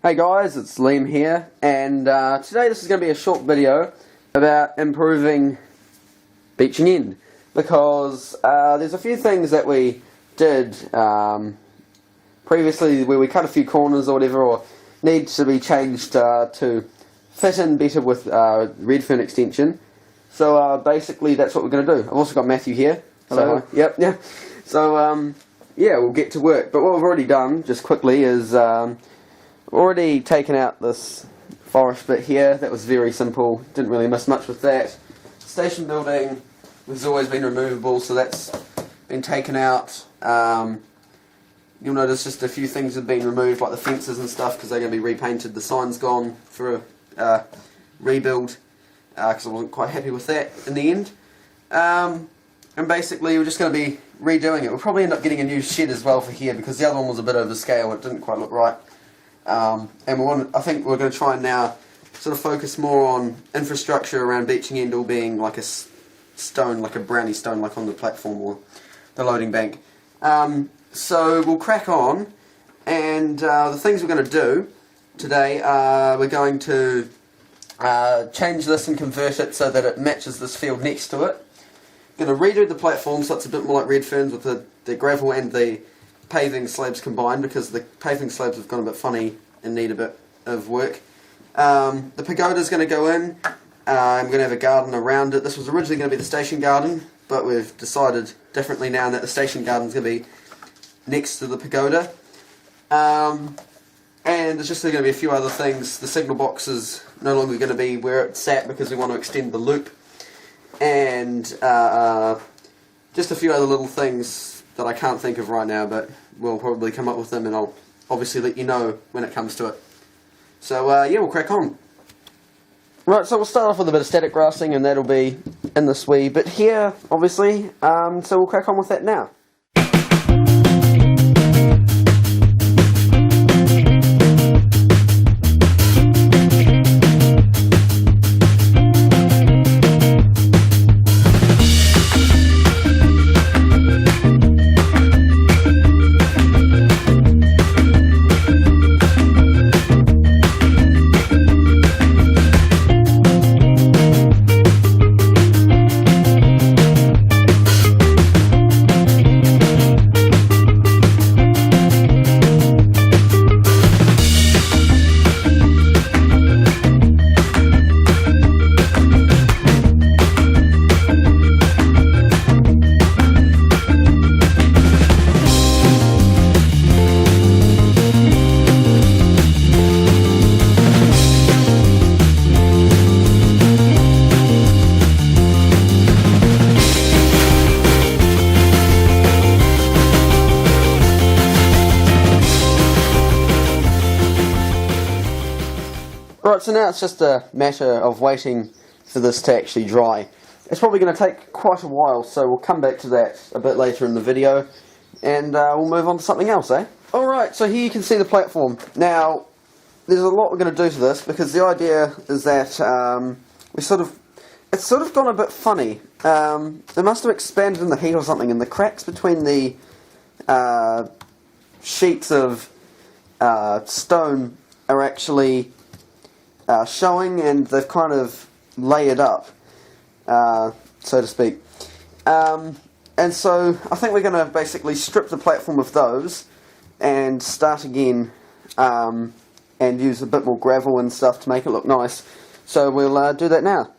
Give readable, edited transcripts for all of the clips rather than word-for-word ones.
Hey guys, it's Liam here, and today this is going to be a short video about improving Beeching End, because there's a few things that we did previously where we cut a few corners or whatever, or need to be changed to fit in better with Redfern extension. So basically that's what we're going to do. I've also got Matthew here. Hello. So, yep. So yeah, we'll get to work. But what we've already done, just quickly, is already taken out this forest bit here. That was very simple, didn't really miss much with that. Station building has always been removable, so that's been taken out. You'll notice just a few things have been removed, like the fences and stuff, because they're going to be repainted. The sign's gone for a rebuild, because I wasn't quite happy with that in the end. And basically we're just going to be redoing it. We'll probably end up getting a new shed as well for here, because the other one was a bit over scale, it didn't quite look right. And I think we're going to try and now sort of focus more on infrastructure around Beeching End, all being like a stone, like a brownie stone, like on the platform or the loading bank. So we'll crack on, and the things we're going to do today are we're going to change this and convert it so that it matches this field next to it. Going to redo the platform so it's a bit more like Redfern's, with the gravel and the paving slabs combined, because the paving slabs have gone a bit funny and need a bit of work. The pagoda's going to go in. I'm going to have a garden around it. This was originally going to be the station garden, but we've decided differently now that the station garden's going to be next to the pagoda. And there's just going to be a few other things. The signal box is no longer going to be where it sat, because we want to extend the loop. And just a few other little things that I can't think of right now, but we'll probably come up with them, and I'll obviously let you know when it comes to it. So yeah, we'll crack on. Right, so we'll start off with a bit of static grassing, and that'll be in this wee bit here, obviously. So we'll crack on with that now. Right, so now it's just a matter of waiting for this to actually dry. It's probably going to take quite a while, so we'll come back to that a bit later in the video, and we'll move on to something else, eh? Alright, so here you can see the platform. Now, there's a lot we're going to do to this, because the idea is that it's sort of gone a bit funny. It must have expanded in the heat or something, and the cracks between the sheets of stone are actually showing, and they've kind of layered up, so to speak. And so I think we're going to basically strip the platform of those and start again, and use a bit more gravel and stuff to make it look nice. So we'll do that now.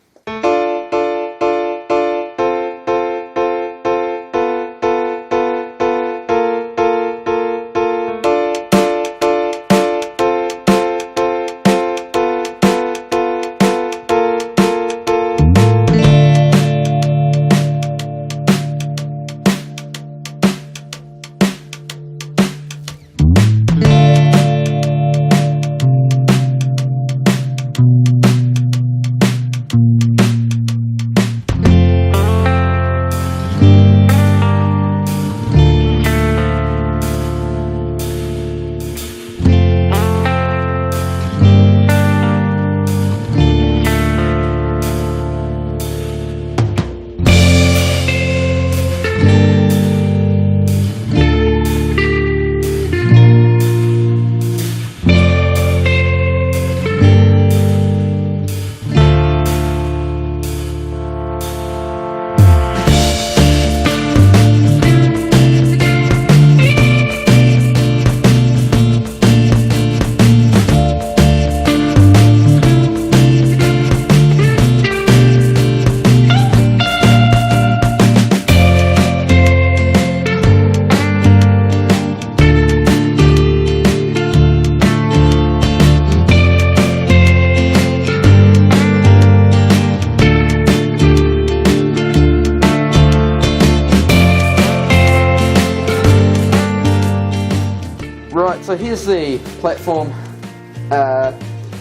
here's the platform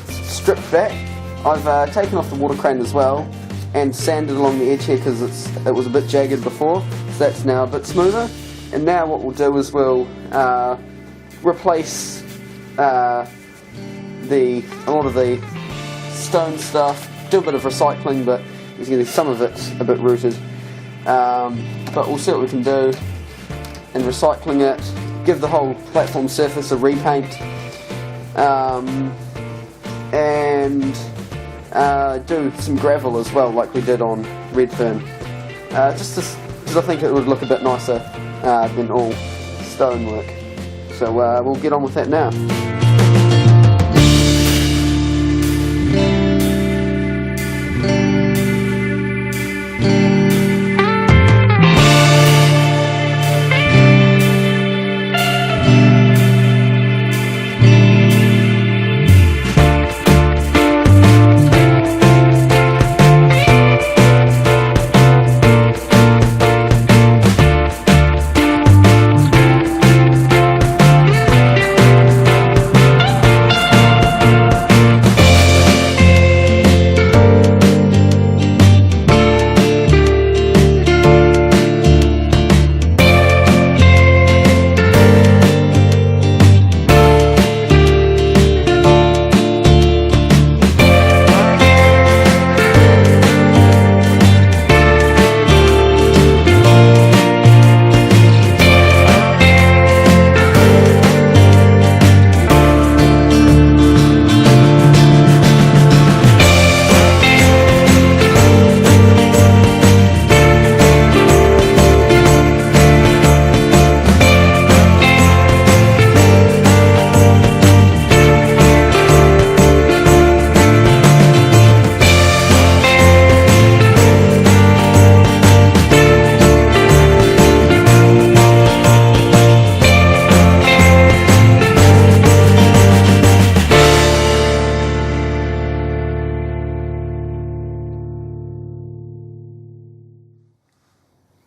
stripped back. I've taken off the water crane as well and sanded along the edge here because it was a bit jagged before, so that's now a bit smoother. And now what we'll do is we'll replace a lot of the stone stuff, do a bit of recycling, but you can see some of it's a bit rooted. But we'll see what we can do in recycling it, give the whole platform surface a repaint, and do some gravel as well, like we did on Redfern, just because I think it would look a bit nicer than all stonework. So we'll get on with that now.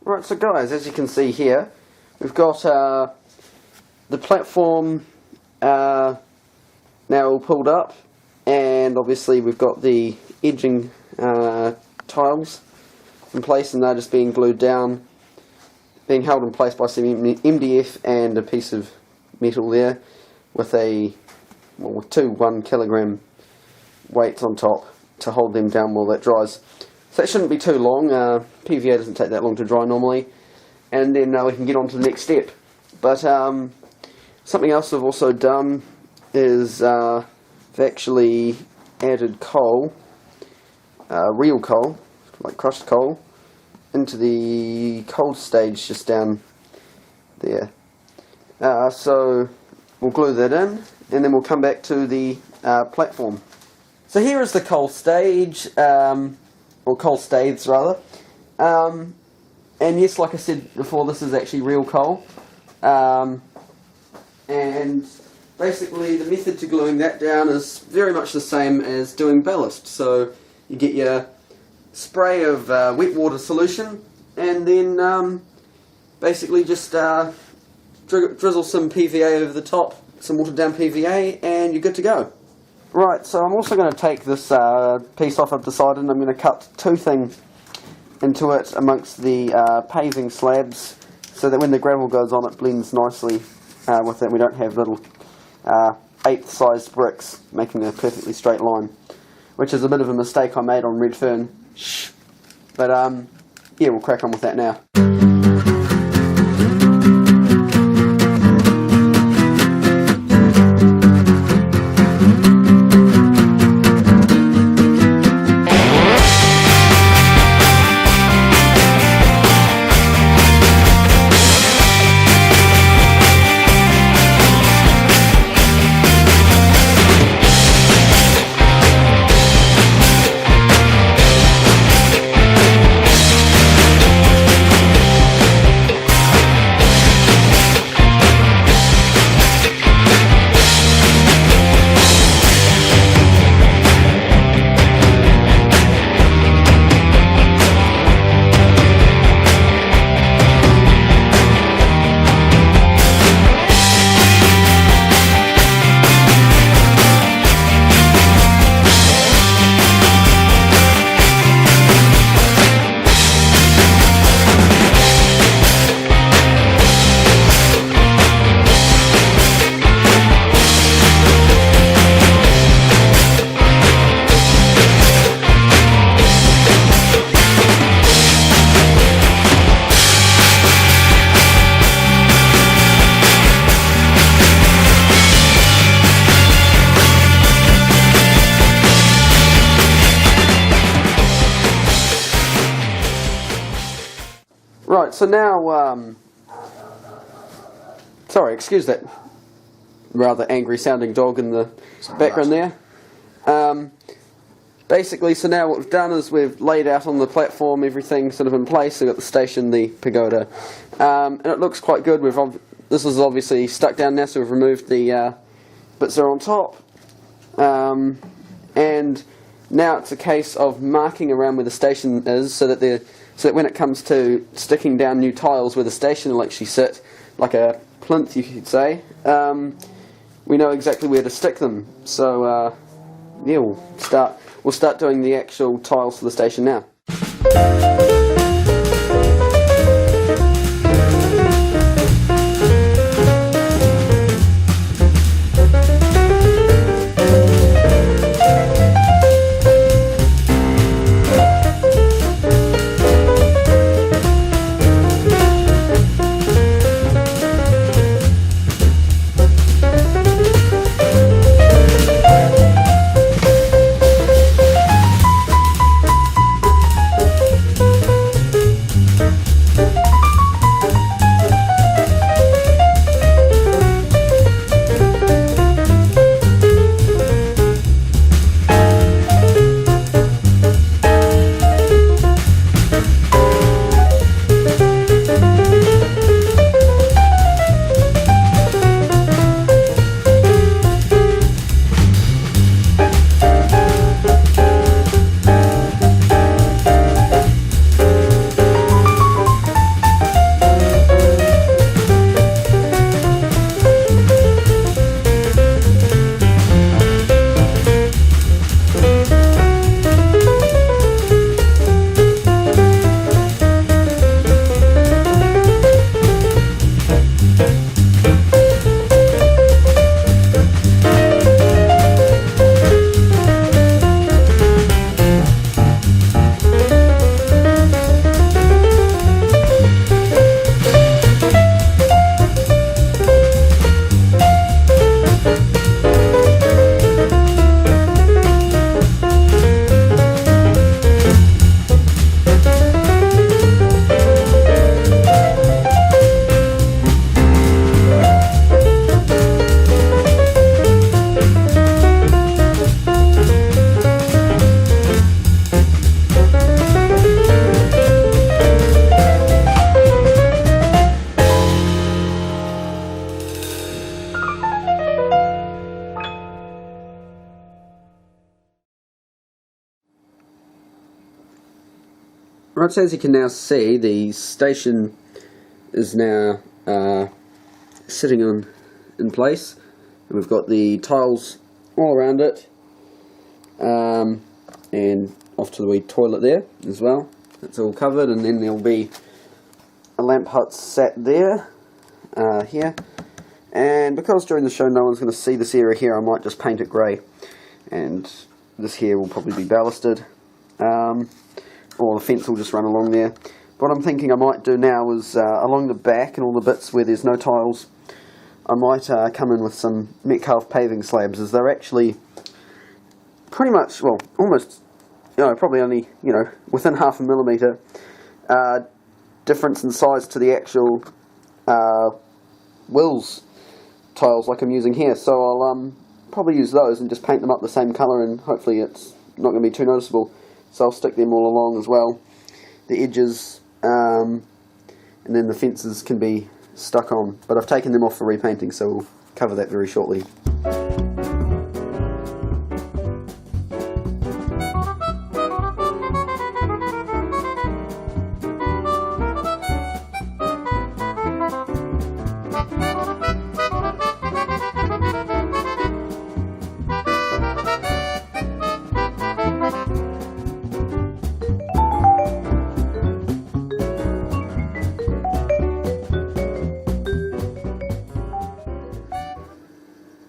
Right, so guys, as you can see here, we've got the platform now all pulled up, and obviously we've got the edging tiles in place, and they're just being glued down, being held in place by some MDF and a piece of metal there with two 1 kilogram weights on top to hold them down while that dries. So that shouldn't be too long. PVA doesn't take that long to dry normally, and then we can get on to the next step. But something else I've also done is I've actually added coal, real coal, like crushed coal, into the cold stage just down there. So we'll glue that in, and then we'll come back to the platform. So here is the coal stage, or coal staves rather, and yes, like I said before, this is actually real coal, and basically the method to gluing that down is very much the same as doing ballast. So you get your spray of wet water solution, and then basically just drizzle some PVA over the top, some watered down PVA, and you're good to go. Right, so I'm also going to take this piece off, I've decided, and I'm going to cut toothing into it amongst the paving slabs, so that when the gravel goes on it blends nicely with it. We don't have little 8th sized bricks making a perfectly straight line, which is a bit of a mistake I made on Redfern. But yeah, we'll crack on with that now. Right, so now, sorry, excuse that rather angry sounding dog in the background there. Basically, so now what we've done is we've laid out on the platform everything sort of in place. We've got the station, the pagoda, and it looks quite good. This is obviously stuck down now, so we've removed the bits that are on top, and now it's a case of marking around where the station is, so that when it comes to sticking down new tiles where the station will actually sit, like a plinth, you could say, we know exactly where to stick them. So yeah, we'll start doing the actual tiles for the station now. Right, so as you can now see, the station is now sitting in place, and we've got the tiles all around it, and off to the wee toilet there as well. It's all covered, and then there'll be a lamp hut sat there, here, and because during the show no one's going to see this area here, I might just paint it grey, and this here will probably be ballasted. Or the fence will just run along there. What I'm thinking I might do now is along the back and all the bits where there's no tiles, I might come in with some Metcalfe paving slabs, as they're actually pretty much, well, almost, probably only, within 0.5 millimetre difference in size to the actual Wills tiles like I'm using here. So I'll probably use those and just paint them up the same colour, and hopefully it's not going to be too noticeable. So I'll stick them all along as well, the edges, and then the fences can be stuck on. But I've taken them off for repainting, so we'll cover that very shortly.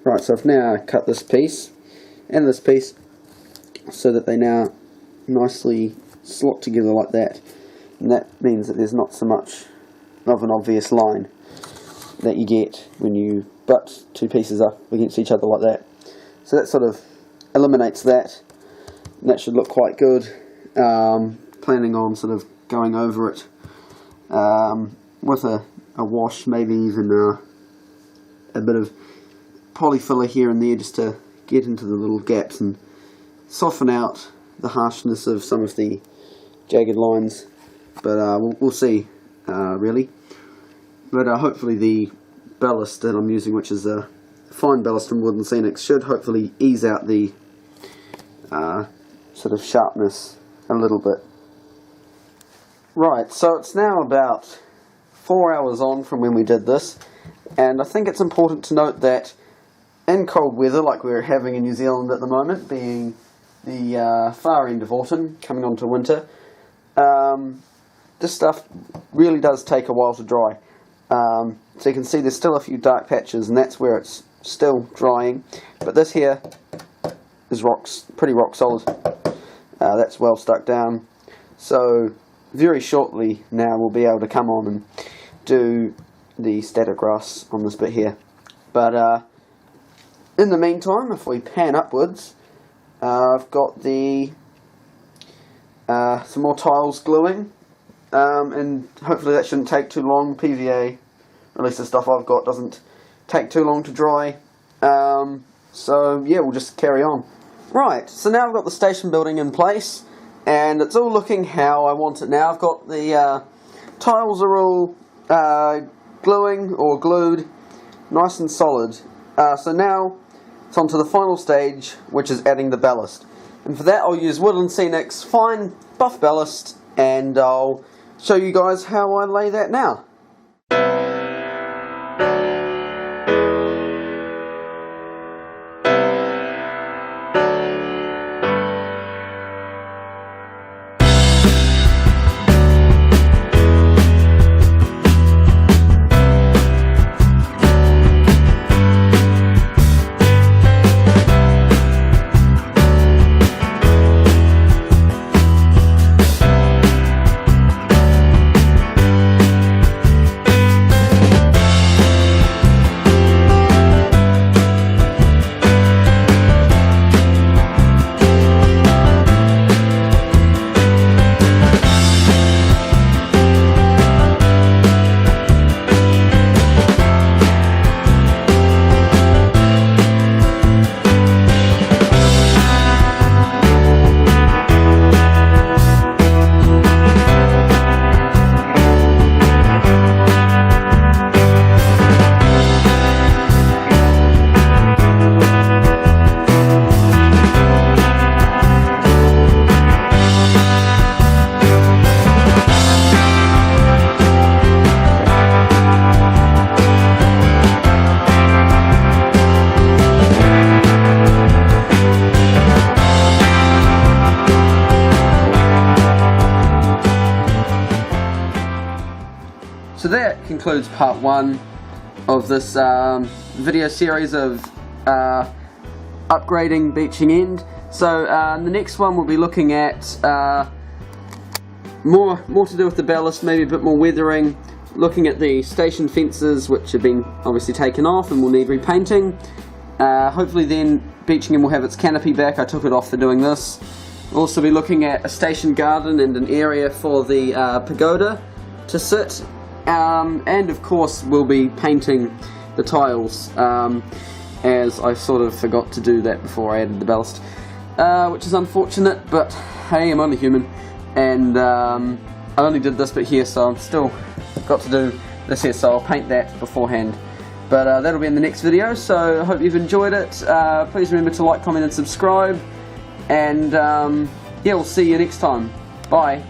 Right, so I've now cut this piece and this piece so that they now nicely slot together like that, and that means that there's not so much of an obvious line that you get when you butt two pieces up against each other like that. So that sort of eliminates that, and that should look quite good. Planning on sort of going over it with a wash, maybe even a bit of polyfiller here and there just to get into the little gaps and soften out the harshness of some of the jagged lines. But we'll see, really. But hopefully the ballast that I'm using, which is a fine ballast from Wood & Scenics, should hopefully ease out the sort of sharpness a little bit. Right, so it's now about 4 hours on from when we did this, and I think it's important to note that in cold weather like we're having in New Zealand at the moment, being the far end of autumn, coming on to winter, this stuff really does take a while to dry. So you can see there's still a few dark patches, and that's where it's still drying, but this here is pretty rock solid. That's well stuck down, so very shortly now we'll be able to come on and do the static grass on this bit here. But in the meantime, if we pan upwards, I've got some more tiles gluing, and hopefully that shouldn't take too long. PVA, at least the stuff I've got, doesn't take too long to dry. So yeah, we'll just carry on. Right, so now I've got the station building in place, and it's all looking how I want it now. I've got the tiles are all gluing or glued, nice and solid. So now it's on to the final stage, which is adding the ballast. And for that I'll use Wood & Scenics fine buff ballast, and I'll show you guys how I lay that now. So that concludes part 1 of this video series of upgrading Beeching End. So the next one we'll be looking at more to do with the ballast, maybe a bit more weathering, looking at the station fences, which have been obviously taken off and will need repainting. Hopefully then Beeching End will have its canopy back. I took it off for doing this. We'll also be looking at a station garden and an area for the pagoda to sit. And of course we'll be painting the tiles, as I sort of forgot to do that before I added the ballast, which is unfortunate, but hey, I'm only human, and I only did this bit here, so I've still got to do this here, so I'll paint that beforehand. But that'll be in the next video, so I hope you've enjoyed it. Please remember to like, comment and subscribe, and yeah, we'll see you next time. Bye.